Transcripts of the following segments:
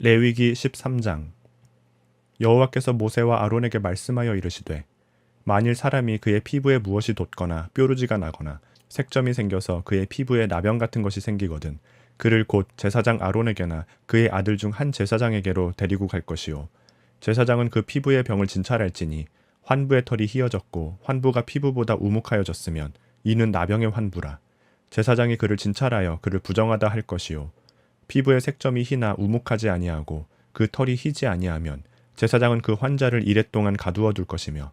레위기 13장. 여호와께서 모세와 아론에게 말씀하여 이르시되 만일 사람이 그의 피부에 무엇이 돋거나 뾰루지가 나거나 색점이 생겨서 그의 피부에 나병 같은 것이 생기거든 그를 곧 제사장 아론에게나 그의 아들 중 한 제사장에게로 데리고 갈 것이요 제사장은 그 피부의 병을 진찰할지니 환부의 털이 희어졌고 환부가 피부보다 우묵하여졌으면 이는 나병의 환부라. 제사장이 그를 진찰하여 그를 부정하다 할 것이요 피부의 색점이 희나 우묵하지 아니하고 그 털이 희지 아니하면 제사장은 그 환자를 이레 동안 가두어 둘 것이며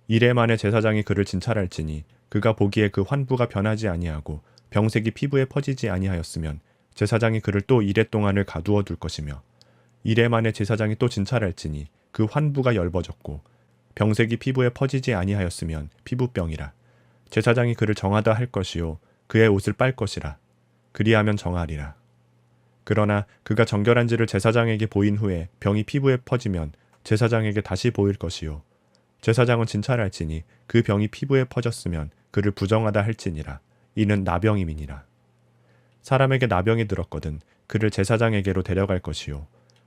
이레 만에 제사장이 그를 진찰할지니 그가 보기에 그 환부가 변하지 아니하고 병색이 피부에 퍼지지 아니하였으면 제사장이 그를 또 이레 동안을 가두어 둘 것이며 이레 만에 제사장이 또 진찰할지니 그 환부가 엷어졌고 병색이 피부에 퍼지지 아니하였으면 피부병이라. 제사장이 그를 정하다 할 것이요 그의 옷을 빨 것이라. 그리하면 정하리라. 그러나 그가 정결한지를 제사장에게 보인 후에 병이 피부에 퍼지면 제사장에게 다시 보일 것이요 제사장은 진찰할지니 그 병이 피부에 퍼졌으면 그를 부정하다 할지니라. 이는 나병임이니라. 사람에게 나병이 들었거든 그를 제사장에게로 데려갈 것이요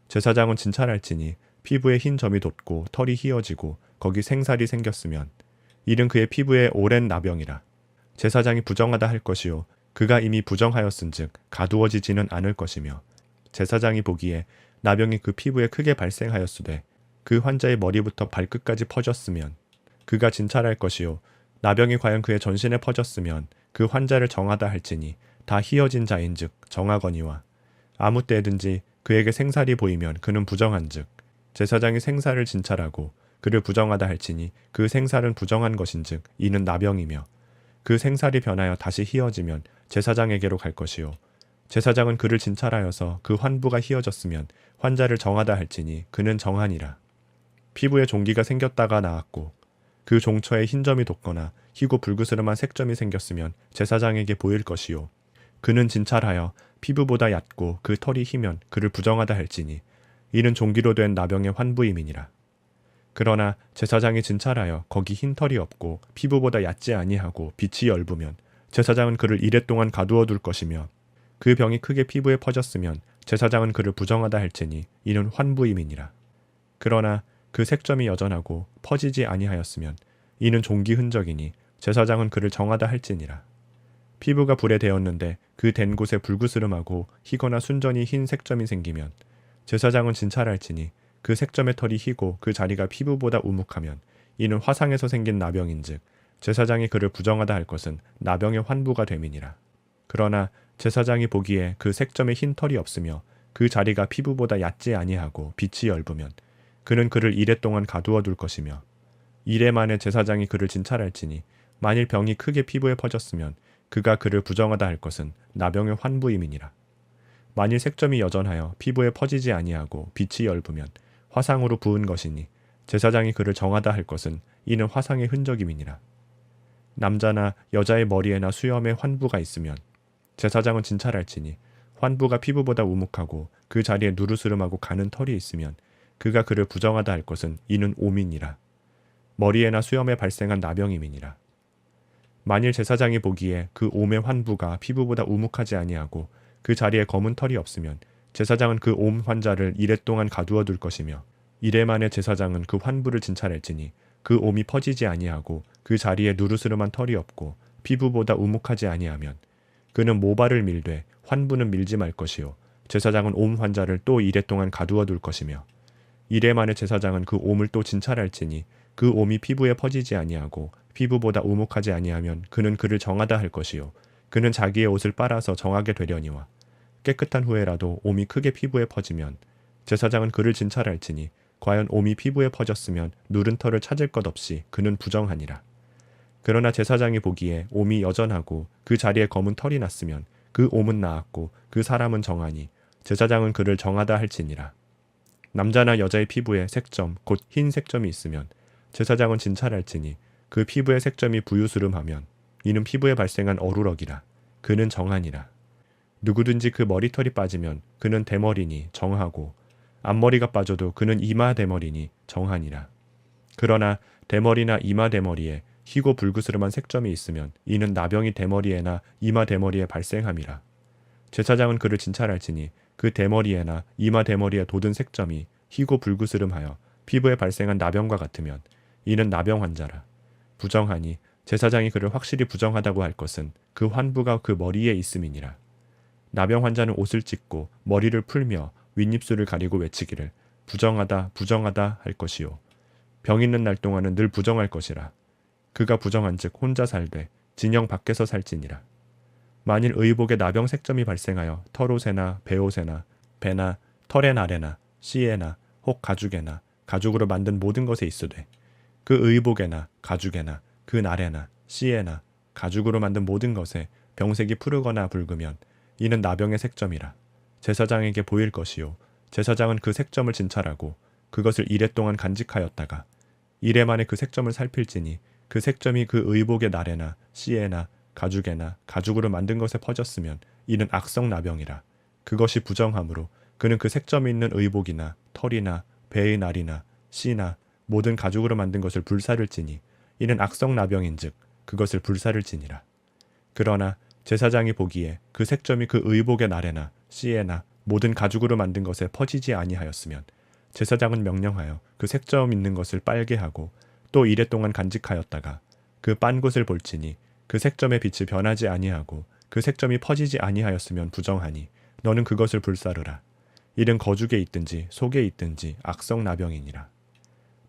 제사장은 진찰할지니 피부에 흰 점이 돋고 털이 희어지고 거기 생살이 생겼으면 이는 그의 피부에 오랜 나병이라. 제사장이 부정하다 할 것이요 그가 이미 부정하였은즉 가두어지지는 않을 것이며 제사장이 보기에 나병이 그 피부에 크게 발생하였으되 그 환자의 머리부터 발끝까지 퍼졌으면 그가 진찰할 것이요 나병이 과연 그의 전신에 퍼졌으면 그 환자를 정하다 할지니 다 희어진 자인즉 정하거니와 아무 때든지 그에게 생살이 보이면 그는 부정한즉 제사장이 생살을 진찰하고 그를 부정하다 할지니 그 생살은 부정한 것인즉 이는 나병이며 그 생살이 변하여 다시 희어지면 제사장에게로 갈 것이요 제사장은 그를 진찰하여서 그 환부가 희어졌으면 환자를 정하다 할지니 그는 정하니라. 피부에 종기가 생겼다가 나았고 그 종처에 흰 점이 돋거나 희고 불그스름한 색점이 생겼으면 제사장에게 보일 것이요 그는 진찰하여 피부보다 얕고 그 털이 희면 그를 부정하다 할지니 이는 종기로 된 나병의 환부임이니라. 그러나 제사장이 진찰하여 거기 흰 털이 없고 피부보다 얕지 아니하고 빛이 엷으면 제사장은 그를 이레 동안 가두어 둘 것이며 그 병이 크게 피부에 퍼졌으면 제사장은 그를 부정하다 할지니 이는 환부임이니라. 그러나 그 색점이 여전하고 퍼지지 아니하였으면 이는 종기 흔적이니 제사장은 그를 정하다 할지니라. 피부가 불에 데었는데 그 댄 곳에 불그스름하고 희거나 순전히 흰 색점이 생기면 제사장은 진찰할지니 그 색점의 털이 희고 그 자리가 피부보다 우묵하면 이는 화상에서 생긴 나병인즉 제사장이 그를 부정하다 할 것은 나병의 환부가 됨이니라. 그러나 제사장이 보기에 그 색점에 흰 털이 없으며 그 자리가 피부보다 얕지 아니하고 빛이 엷으면 그는 그를 이레 동안 가두어 둘 것이며 이레 만에 제사장이 그를 진찰할지니 만일 병이 크게 피부에 퍼졌으면 그가 그를 부정하다 할 것은 나병의 환부임이니라. 만일 색점이 여전하여 피부에 퍼지지 아니하고 빛이 엷으면 화상으로 부은 것이니 제사장이 그를 정하다 할 것은 이는 화상의 흔적임이니라. 남자나 여자의 머리에나 수염에 환부가 있으면 제사장은 진찰할지니 환부가 피부보다 우묵하고 그 자리에 누르스름하고 가는 털이 있으면 그가 그를 부정하다 할 것은 이는 오민이라. 머리에나 수염에 발생한 나병임이니라. 만일 제사장이 보기에 그 옴의 환부가 피부보다 우묵하지 아니하고 그 자리에 검은 털이 없으면 제사장은 그 옴 환자를 이레 동안 가두어 둘 것이며 이레 만에 제사장은 그 환부를 진찰할지니 그 옴이 퍼지지 아니하고 그 자리에 누르스름한 털이 없고 피부보다 우묵하지 아니하면 그는 모발을 밀되 환부는 밀지 말 것이요 제사장은 옴 환자를 또 이레 동안 가두어 둘 것이며 이레 만에 제사장은 그 옴을 또 진찰할지니 그 옴이 피부에 퍼지지 아니하고 피부보다 우묵하지 아니하면 그는 그를 정하다 할 것이요 그는 자기의 옷을 빨아서 정하게 되려니와 깨끗한 후에라도 옴이 크게 피부에 퍼지면 제사장은 그를 진찰할지니 과연 옴이 피부에 퍼졌으면 누른 털을 찾을 것 없이 그는 부정하니라. 그러나 제사장이 보기에 옴이 여전하고 그 자리에 검은 털이 났으면 그 옴은 나았고 그 사람은 정하니 제사장은 그를 정하다 할지니라. 남자나 여자의 피부에 색점 곧 흰 색점이 있으면 제사장은 진찰할지니 그 피부의 색점이 부유스름하면 이는 피부에 발생한 어루럭이라. 그는 정하니라. 누구든지 그 머리털이 빠지면 그는 대머리니 정하고 앞머리가 빠져도 그는 이마 대머리니 정하니라. 그러나 대머리나 이마 대머리에 희고 불그스름한 색점이 있으면 이는 나병이 대머리에나 이마 대머리에 발생함이라. 제사장은 그를 진찰할지니 그 대머리에나 이마 대머리에 돋은 색점이 희고 불그스름하여 피부에 발생한 나병과 같으면 이는 나병 환자라. 부정하니 제사장이 그를 확실히 부정하다고 할 것은 그 환부가 그 머리에 있음이니라. 나병 환자는 옷을 찢고 머리를 풀며 윗입술을 가리고 외치기를 부정하다 부정하다 할 것이요 병 있는 날 동안은 늘 부정할 것이라. 그가 부정한즉 혼자 살되 진영 밖에서 살지니라. 만일 의복에 나병 색점이 발생하여 털옷에나 베옷에나 배나 털의 날에나 씨에나 혹 가죽에나 가죽으로 만든 모든 것에 있으되 그 의복에나 가죽에나 그 날에나 씨에나 가죽으로 만든 모든 것에 병색이 푸르거나 붉으면 이는 나병의 색점이라. 제사장에게 보일 것이요 제사장은 그 색점을 진찰하고 그것을 이레 동안 간직하였다가 이레 만에 그 색점을 살필지니 그 색점이 그 의복의 날에나 씨에나 가죽에나 가죽으로 만든 것에 퍼졌으면 이는 악성 나병이라. 그것이 부정하므로 그는 그 색점이 있는 의복이나 털이나 배의 날이나 씨나 모든 가죽으로 만든 것을 불사를지니 이는 악성 나병인즉 그것을 불사를지니라. 그러나 제사장이 보기에 그 색점이 그 의복의 날에나 씨에나 모든 가죽으로 만든 것에 퍼지지 아니하였으면 제사장은 명령하여 그 색점 있는 것을 빨게 하고 또 이레 동안 간직하였다가 그 빤 곳을 볼지니 그 색점의 빛이 변하지 아니하고 그 색점이 퍼지지 아니하였으면 부정하니 너는 그것을 불사르라. 이는 거죽에 있든지 속에 있든지 악성 나병이니라.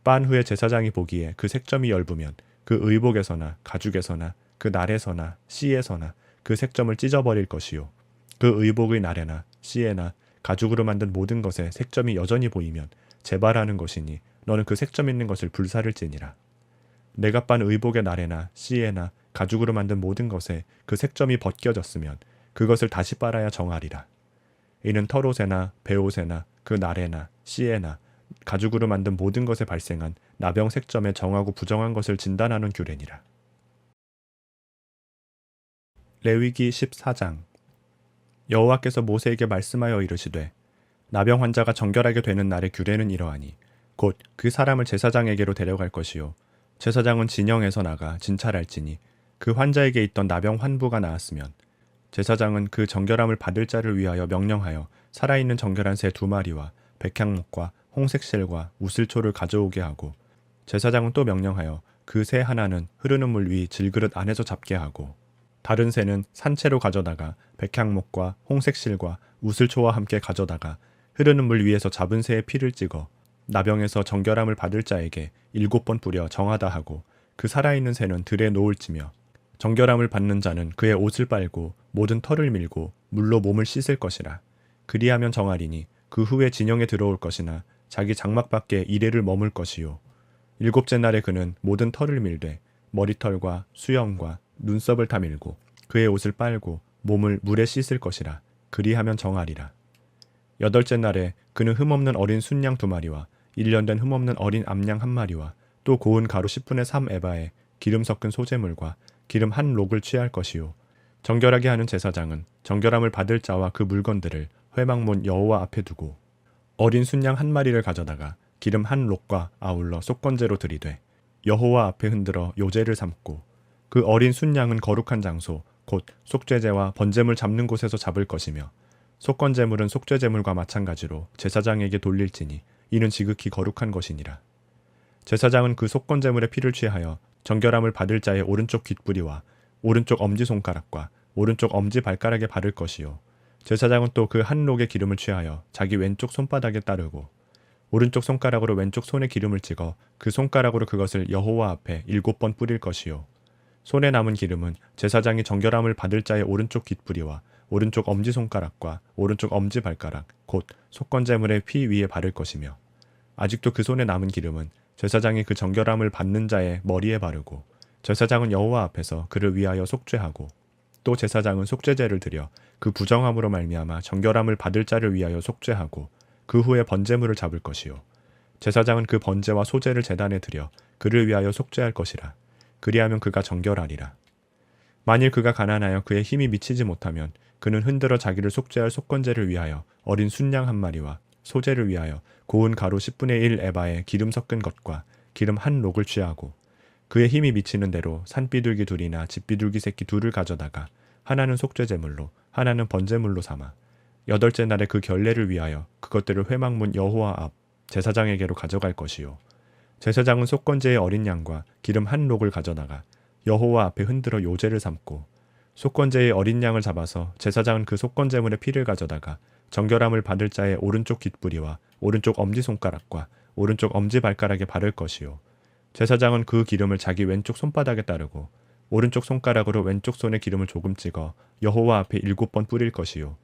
빤 후에 제사장이 보기에 그 색점이 엷으면 그 의복에서나 가죽에서나 그 날에서나 씨에서나 그 색점을 찢어버릴 것이요 그 의복의 날에나 씨에나 가죽으로 만든 모든 것에 색점이 여전히 보이면 재발하는 것이니 너는 그 색점 있는 것을 불사를지니라. 내가 빤 의복의 날에나 씨에나 가죽으로 만든 모든 것에 그 색점이 벗겨졌으면 그것을 다시 빨아야 정하리라. 이는 털옷에나 베옷에나 그 날에나 씨에나 가죽으로 만든 모든 것에 발생한 나병 색점에 정하고 부정한 것을 진단하는 규례니라. 레위기 14장. 여호와께서 모세에게 말씀하여 이르시되 나병 환자가 정결하게 되는 날의 규례는 이러하니 곧 그 사람을 제사장에게로 데려갈 것이요 제사장은 진영에서 나가 진찰할지니 그 환자에게 있던 나병 환부가 나았으면 제사장은 그 정결함을 받을 자를 위하여 명령하여 살아있는 정결한 새 2마리와 백향목과 홍색실과 우슬초를 가져오게 하고 제사장은 또 명령하여 그 새 하나는 흐르는 물 위 질그릇 안에서 잡게 하고 다른 새는 산채로 가져다가 백향목과 홍색실과 우슬초와 함께 가져다가 흐르는 물 위에서 잡은 새의 피를 찍어 나병에서 정결함을 받을 자에게 7번 뿌려 정하다 하고 그 살아있는 새는 들에 놓을지며 정결함을 받는 자는 그의 옷을 빨고 모든 털을 밀고 물로 몸을 씻을 것이라. 그리하면 정하리니 그 후에 진영에 들어올 것이나 자기 장막 밖에 이레를 머물 것이요 7째 날에 그는 모든 털을 밀되 머리털과 수염과 눈썹을 다 밀고 그의 옷을 빨고 몸을 물에 씻을 것이라. 그리하면 정하리라. 8째 날에 그는 흠없는 어린 순양 2마리와 1년 된 흠없는 어린 암양 1마리와 또 고운 가루 10분의 3 에바에 기름 섞은 소재물과 기름 1록을 취할 것이요 정결하게 하는 제사장은 정결함을 받을 자와 그 물건들을 회막문 여호와 앞에 두고 어린 순양 1마리를 가져다가 기름 1록과 아울러 속건제로 드리되 여호와 앞에 흔들어 요제를 삼고 그 어린 순양은 거룩한 장소 곧 속죄제와 번제물 잡는 곳에서 잡을 것이며 속건제물은 속죄제물과 마찬가지로 제사장에게 돌릴지니 이는 지극히 거룩한 것이니라. 제사장은 그 속건제물의 피를 취하여 정결함을 받을 자의 오른쪽 귓부리와 오른쪽 엄지손가락과 오른쪽 엄지발가락에 바를 것이요 제사장은 또 그 1록의 기름을 취하여 자기 왼쪽 손바닥에 따르고 오른쪽 손가락으로 왼쪽 손에 기름을 찍어 그 손가락으로 그것을 여호와 앞에 7번 뿌릴 것이요 손에 남은 기름은 제사장이 정결함을 받을 자의 오른쪽 귓부리와 오른쪽 엄지손가락과 오른쪽 엄지발가락 곧 속건제물의 피 위에 바를 것이며 아직도 그 손에 남은 기름은 제사장이 그 정결함을 받는 자의 머리에 바르고 제사장은 여호와 앞에서 그를 위하여 속죄하고 또 제사장은 속죄제를 드려 그 부정함으로 말미암아 정결함을 받을 자를 위하여 속죄하고 그 후에 번제물을 잡을 것이요 제사장은 그 번제와 소제를 제단에 드려 그를 위하여 속죄할 것이라. 그리하면 그가 정결하리라. 만일 그가 가난하여 그의 힘이 미치지 못하면 그는 흔들어 자기를 속죄할 속건제를 위하여 어린 순양 1마리와 소제를 위하여 고운 가루 10분의 1 에바에 기름 섞은 것과 기름 1록을 취하고 그의 힘이 미치는 대로 산비둘기 2이나 집비둘기 새끼 2를 가져다가 하나는 속죄제물로 하나는 번제물로 삼아 8째 날에 그 결례를 위하여 그것들을 회막문 여호와 앞 제사장에게로 가져갈 것이요. 제사장은 속건제의 어린 양과 기름 한 록을 가져다가 여호와 앞에 흔들어 요제를 삼고, 속건제의 어린 양을 잡아서 제사장은 그 속건제물의 피를 가져다가 정결함을 받을 자의 오른쪽 깃뿌리와 오른쪽 엄지손가락과 오른쪽 엄지발가락에 바를 것이요. 제사장은 그 기름을 자기 왼쪽 손바닥에 따르고 오른쪽 손가락으로 왼쪽 손에 기름을 조금 찍어 여호와 앞에 7번 뿌릴 것이요.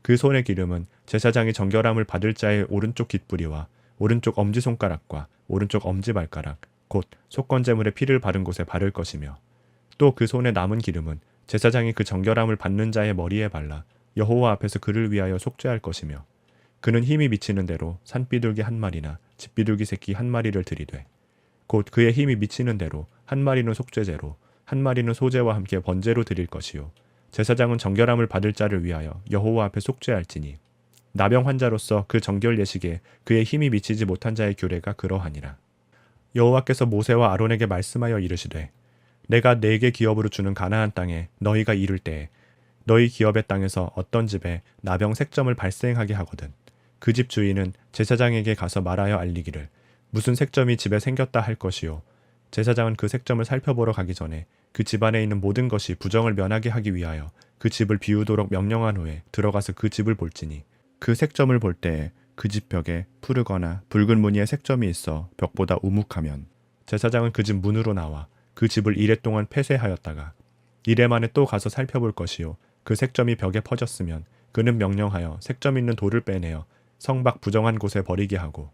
그 손의 기름은 제사장이 정결함을 받을 자의 오른쪽 깃뿌리와 오른쪽 엄지손가락과 오른쪽 엄지발가락 곧 속건제물의 피를 바른 곳에 바를 것이며, 또 그 손에 남은 기름은 제사장이 그 정결함을 받는 자의 머리에 발라 여호와 앞에서 그를 위하여 속죄할 것이며, 그는 힘이 미치는 대로 산비둘기 한 마리나 집비둘기 새끼 한 마리를 드리되, 곧 그의 힘이 미치는 대로 한 마리는 속죄제로 한 마리는 소제와 함께 번제로 드릴 것이요. 제사장은 정결함을 받을 자를 위하여 여호와 앞에 속죄할지니, 나병 환자로서 그 정결 예식에 그의 힘이 미치지 못한 자의 규례가 그러하니라. 여호와께서 모세와 아론에게 말씀하여 이르시되, 내가 네게 기업으로 주는 가나안 땅에 너희가 이를 때에 너희 기업의 땅에서 어떤 집에 나병 색점을 발생하게 하거든 그 집 주인은 제사장에게 가서 말하여 알리기를 무슨 색점이 집에 생겼다 할 것이요. 제사장은 그 색점을 살펴보러 가기 전에 그 집안에 있는 모든 것이 부정을 면하게 하기 위하여 그 집을 비우도록 명령한 후에 들어가서 그 집을 볼지니, 그 색점을 볼 때에 그 집 벽에 푸르거나 붉은 무늬의 색점이 있어 벽보다 우묵하면 제사장은 그 집 문으로 나와 그 집을 2래 동안 폐쇄하였다가 2래 만에 또 가서 살펴볼 것이요. 그 색점이 벽에 퍼졌으면 그는 명령하여 색점 있는 돌을 빼내어 성 밖 부정한 곳에 버리게 하고,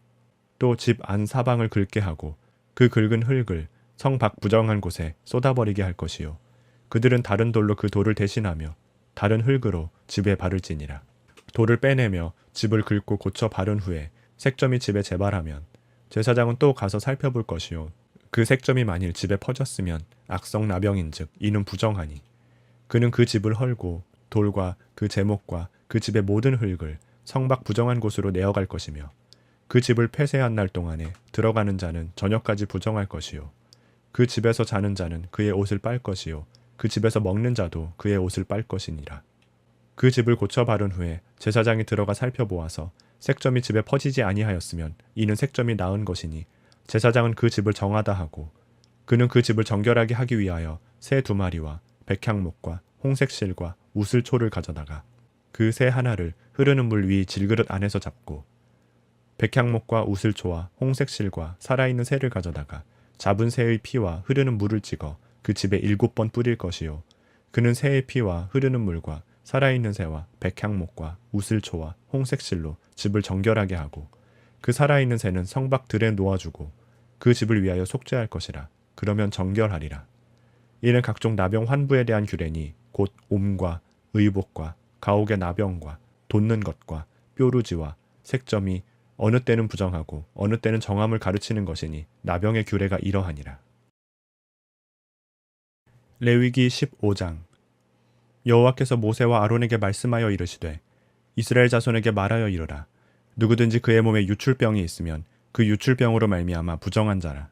또 집 안 사방을 긁게 하고 그 긁은 흙을 성 밖 부정한 곳에 쏟아버리게 할 것이요. 그들은 다른 돌로 그 돌을 대신하며 다른 흙으로 집에 바를지니라. 돌을 빼내며 집을 긁고 고쳐 바른 후에 색점이 집에 재발하면 제사장은 또 가서 살펴볼 것이요. 그 색점이 만일 집에 퍼졌으면 악성 나병인즉 이는 부정하니, 그는 그 집을 헐고 돌과 그 제목과 그 집의 모든 흙을 성 밖 부정한 곳으로 내어갈 것이며, 그 집을 폐쇄한 날 동안에 들어가는 자는 저녁까지 부정할 것이요. 그 집에서 자는 자는 그의 옷을 빨 것이요. 그 집에서 먹는 자도 그의 옷을 빨 것이니라. 그 집을 고쳐 바른 후에 제사장이 들어가 살펴보아서 색점이 집에 퍼지지 아니하였으면 이는 색점이 나은 것이니, 제사장은 그 집을 정하다 하고, 그는 그 집을 정결하게 하기 위하여 새 2마리와 백향목과 홍색실과 우슬초를 가져다가 그 새 하나를 흐르는 물 위 질그릇 안에서 잡고, 백향목과 우슬초와 홍색실과 살아있는 새를 가져다가 잡은 새의 피와 흐르는 물을 찍어 그 집에 7번 뿌릴 것이요. 그는 새의 피와 흐르는 물과 살아있는 새와 백향목과 우슬초와 홍색실로 집을 정결하게 하고, 그 살아있는 새는 성밖 들에 놓아주고 그 집을 위하여 속죄할 것이라. 그러면 정결하리라. 이는 각종 나병 환부에 대한 규례니 곧 옴과 의복과 가옥의 나병과 돋는 것과 뾰루지와 색점이 어느 때는 부정하고 어느 때는 정함을 가르치는 것이니 나병의 규례가 이러하니라. 레위기 15장. 여호와께서 모세와 아론에게 말씀하여 이르시되, 이스라엘 자손에게 말하여 이르라. 누구든지 그의 몸에 유출병이 있으면 그 유출병으로 말미암아 부정한 자라.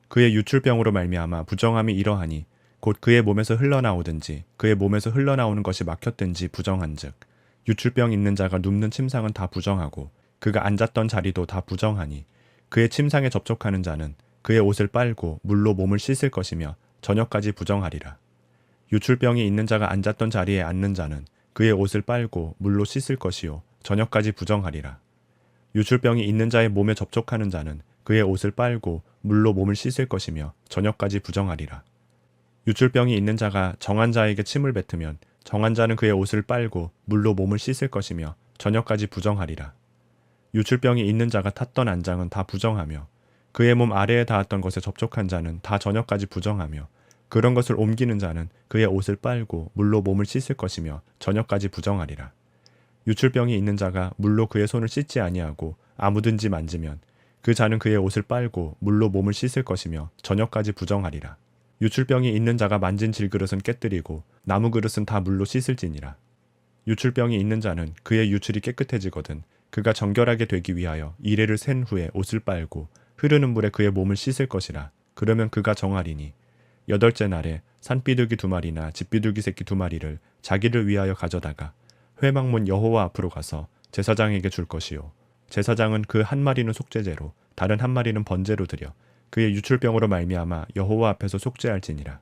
그의 유출병으로 말미암아 부정함이 이러하니 곧 그의 몸에서 흘러나오든지 그의 몸에서 흘러나오는 것이 막혔든지 부정한즉, 유출병 있는 자가 눕는 침상은 다 부정하고 그가 앉았던 자리도 다 부정하니, 그의 침상에 접촉하는 자는 그의 옷을 빨고 물로 몸을 씻을 것이며 저녁까지 부정하리라. 유출병이 있는 자가 앉았던 자리에 앉는 자는 그의 옷을 빨고 물로 씻을 것이요 저녁까지 부정하리라. 유출병이 있는 자의 몸에 접촉하는 자는 그의 옷을 빨고 물로 몸을 씻을 것이며 저녁까지 부정하리라. 유출병이 있는 자가 정한 자에게 침을 뱉으면 정한 자는 그의 옷을 빨고 물로 몸을 씻을 것이며 저녁까지 부정하리라. 유출병이 있는 자가 탔던 안장은 다 부정하며 그의 몸 아래에 닿았던 것에 접촉한 자는 다 저녁까지 부정하며, 그런 것을 옮기는 자는 그의 옷을 빨고 물로 몸을 씻을 것이며 저녁까지 부정하리라. 유출병이 있는 자가 물로 그의 손을 씻지 아니하고 아무든지 만지면 그 자는 그의 옷을 빨고 물로 몸을 씻을 것이며 저녁까지 부정하리라. 유출병이 있는 자가 만진 질그릇은 깨뜨리고 나무 그릇은 다 물로 씻을지니라. 유출병이 있는 자는 그의 유출이 깨끗해지거든 그가 정결하게 되기 위하여 이레를 센 후에 옷을 빨고 흐르는 물에 그의 몸을 씻을 것이라. 그러면 그가 정하리니, 8째 날에 산비둘기 2마리나 집비둘기 새끼 2마리를 자기를 위하여 가져다가 회막문 여호와 앞으로 가서 제사장에게 줄 것이요 제사장은 그 한 마리는 속죄제로 다른 한 마리는 번제로 드려 그의 유출병으로 말미암아 여호와 앞에서 속죄할지니라.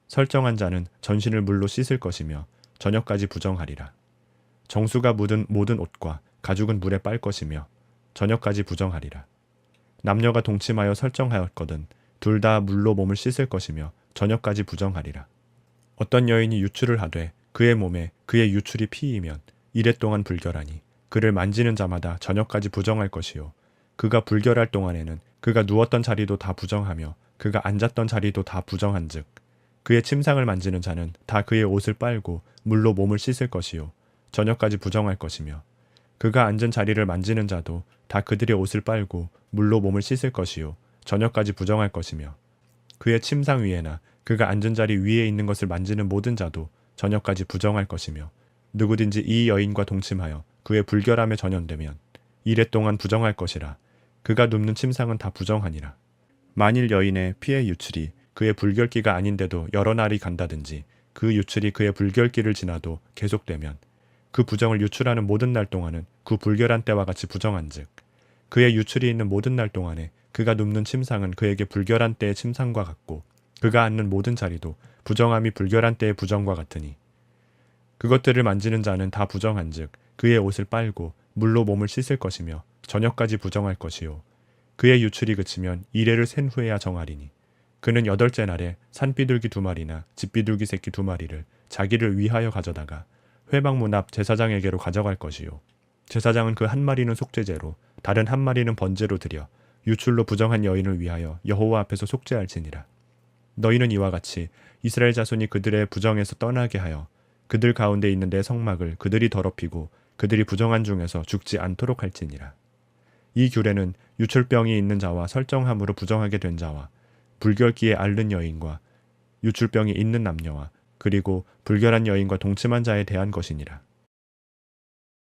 설정한 자는 전신을 물로 씻을 것이며 저녁까지 부정하리라. 정수가 묻은 모든 옷과 가죽은 물에 빨 것이며 저녁까지 부정하리라. 남녀가 동침하여 설정하였거든 둘 다 물로 몸을 씻을 것이며 저녁까지 부정하리라. 어떤 여인이 유출을 하되 그의 몸에 그의 유출이 피이면 이레 동안 불결하니 그를 만지는 자마다 저녁까지 부정할 것이요 그가 불결할 동안에는 그가 누웠던 자리도 다 부정하며 그가 앉았던 자리도 다 부정한즉 그의 침상을 만지는 자는 다 그의 옷을 빨고 물로 몸을 씻을 것이요 저녁까지 부정할 것이며 그가 앉은 자리를 만지는 자도 다 그들의 옷을 빨고 물로 몸을 씻을 것이요 저녁까지 부정할 것이며 그의 침상 위에나 그가 앉은 자리 위에 있는 것을 만지는 모든 자도 저녁까지 부정할 것이며 누구든지 이 여인과 동침하여 그의 불결함에 전염되면 이레 동안 부정할 것이라. 그가 눕는 침상은 다 부정하니라. 만일 여인의 피의 유출이 그의 불결기가 아닌데도 여러 날이 간다든지 그 유출이 그의 불결기를 지나도 계속되면 그 부정을 유출하는 모든 날 동안은 그 불결한 때와 같이 부정한즉 그의 유출이 있는 모든 날 동안에 그가 눕는 침상은 그에게 불결한 때의 침상과 같고 그가 앉는 모든 자리도 부정함이 불결한 때의 부정과 같으니 그것들을 만지는 자는 다 부정한즉 그의 옷을 빨고 물로 몸을 씻을 것이며 저녁까지 부정할 것이요 그의 유출이 그치면 이레를 센 후에야 정하리니 그는 여덟째 날에 산비둘기 2마리나 집비둘기 새끼 2마리를 자기를 위하여 가져다가 회막문 앞 제사장에게로 가져갈 것이요 제사장은 그 한 마리는 속죄제로 다른 한 마리는 번제로 드려 유출로 부정한 여인을 위하여 여호와 앞에서 속죄할지니라. 너희는 이와 같이 이스라엘 자손이 그들의 부정에서 떠나게 하여 그들 가운데 있는 내 성막을 그들이 더럽히고 그들이 부정한 중에서 죽지 않도록 할지니라. 이 규례는 유출병이 있는 자와 설정함으로 부정하게 된 자와 불결기에 앓는 여인과 유출병이 있는 남녀와 그리고 불결한 여인과 동침한 자에 대한 것이니라.